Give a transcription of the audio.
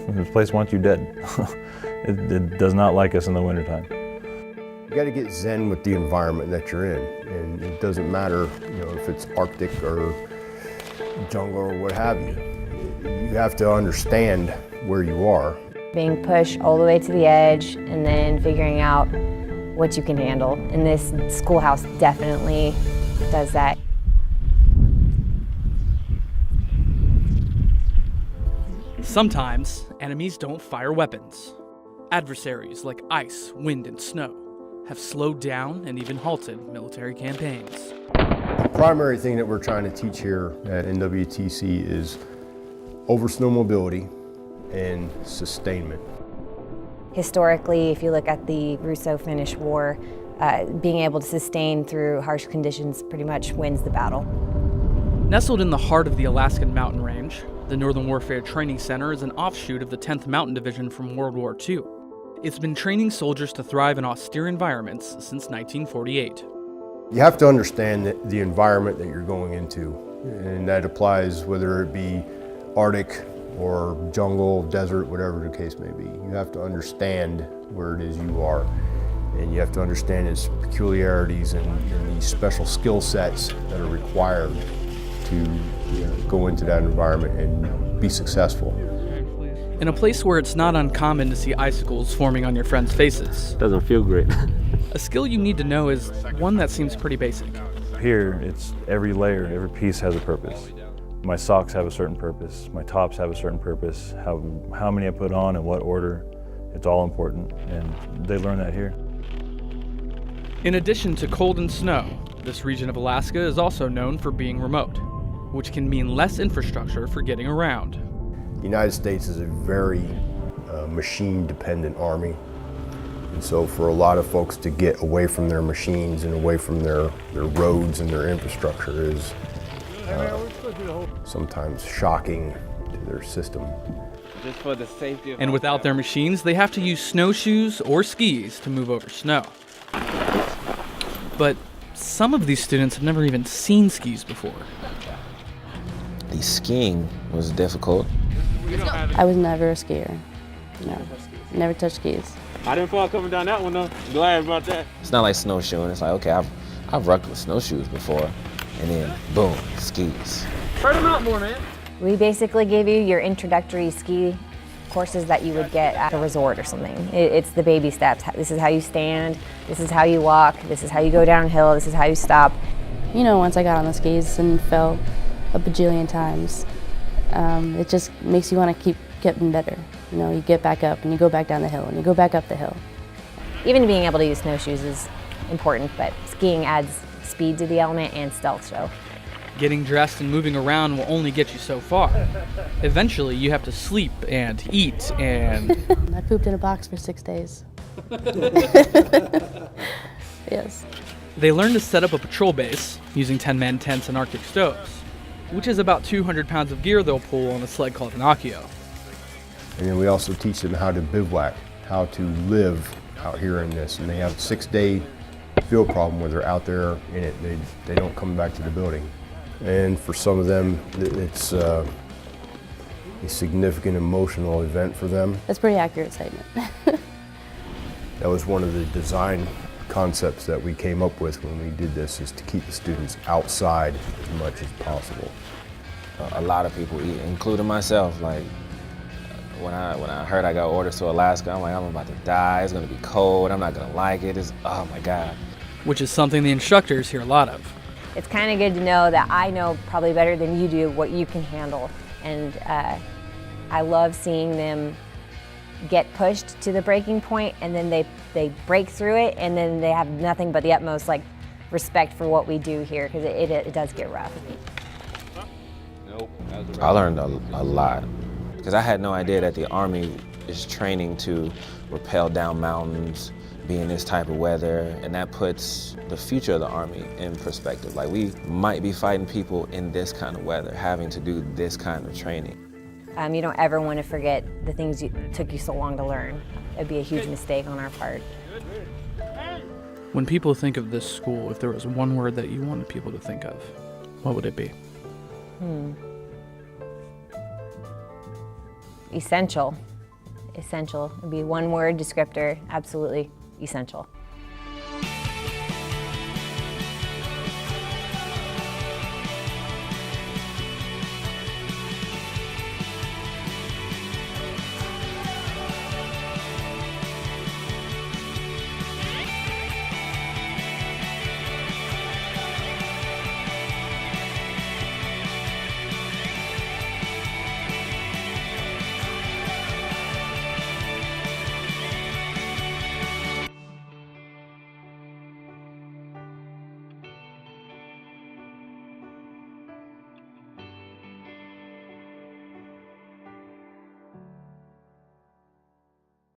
This place wants you dead. It does not like us in the wintertime. You got to get zen with the environment that you're in, and it doesn't matter, if it's Arctic or jungle or what have you. You have to understand where you are. Being pushed all the way to the edge and then figuring out what you can handle. And this schoolhouse definitely does that. Sometimes, enemies don't fire weapons. Adversaries like ice, wind, and snow have slowed down and even halted military campaigns. The primary thing that we're trying to teach here at NWTC is over snow mobility and sustainment. Historically, if you look at the Russo-Finnish War, being able to sustain through harsh conditions pretty much wins the battle. Nestled in the heart of the Alaskan mountain range, the Northern Warfare Training Center is an offshoot of the 10th Mountain Division from World War II. It's been training soldiers to thrive in austere environments since 1948. You have to understand the environment that you're going into, and that applies whether it be Arctic or jungle, desert, whatever the case may be. You have to understand where it is you are, and you have to understand its peculiarities and these special skill sets that are required to go into that environment and be successful. In a place where it's not uncommon to see icicles forming on your friends' faces. Doesn't feel great. A skill you need to know is one that seems pretty basic. Here, it's every layer, every piece has a purpose. My socks have a certain purpose, my tops have a certain purpose, how many I put on and what order, it's all important, and they learn that here. In addition to cold and snow, this region of Alaska is also known for being remote, which can mean less infrastructure for getting around. The United States is a very machine-dependent army, and so for a lot of folks to get away from their machines and away from their roads and their infrastructure is sometimes shocking to their system. Just for the safety of And without their machines, they have to use snowshoes or skis to move over snow. But some of these students have never even seen skis before. The skiing was difficult. I was never a skier. No, never touched skis. I didn't fall coming down that one though. Glad about that. It's not like snowshoeing. It's like, okay, I've rocked with snowshoes before, and then boom, skis. Spread them out more, man. We basically gave you your introductory ski courses that you would get at a resort or something. It's the baby steps. This is how you stand, this is how you walk, this is how you go downhill, this is how you stop. Once I got on the skis and fell a bajillion times, it just makes you want to keep getting better. You get back up and you go back down the hill and you go back up the hill. Even being able to use snowshoes is important, but skiing adds speed to the element and stealth, so. Getting dressed and moving around will only get you so far. Eventually, you have to sleep and eat and... I pooped in a box for 6 days. Yes. They learn to set up a patrol base using 10-man tents and Arctic stoves, which is about 200 pounds of gear they'll pull on a sled called an Accio. And then we also teach them how to bivouac, how to live out here in this. And they have a 6-day field problem where they're out there in it. They don't come back to the building. And for some of them, it's a significant emotional event for them. That's a pretty accurate statement. That was one of the design concepts that we came up with when we did this, is to keep the students outside as much as possible. A lot of people, including myself, like when I heard I got orders to Alaska, I'm like, I'm about to die. It's gonna be cold. I'm not gonna like it. Oh my God. Which is something the instructors hear a lot of. It's kind of good to know that I know probably better than you do what you can handle. And I love seeing them get pushed to the breaking point, and then they break through it, and then they have nothing but the utmost respect for what we do here, because it does get rough. Nope. I learned a lot, because I had no idea that the Army is training to rappel down mountains, be in this type of weather, and that puts the future of the Army in perspective. Like, we might be fighting people in this kind of weather, having to do this kind of training. You don't ever want to forget the things took you so long to learn. It'd be a huge mistake on our part. When people think of this school, if there was one word that you wanted people to think of, what would it be? Essential. essential. It'd be one word descriptor, absolutely essential.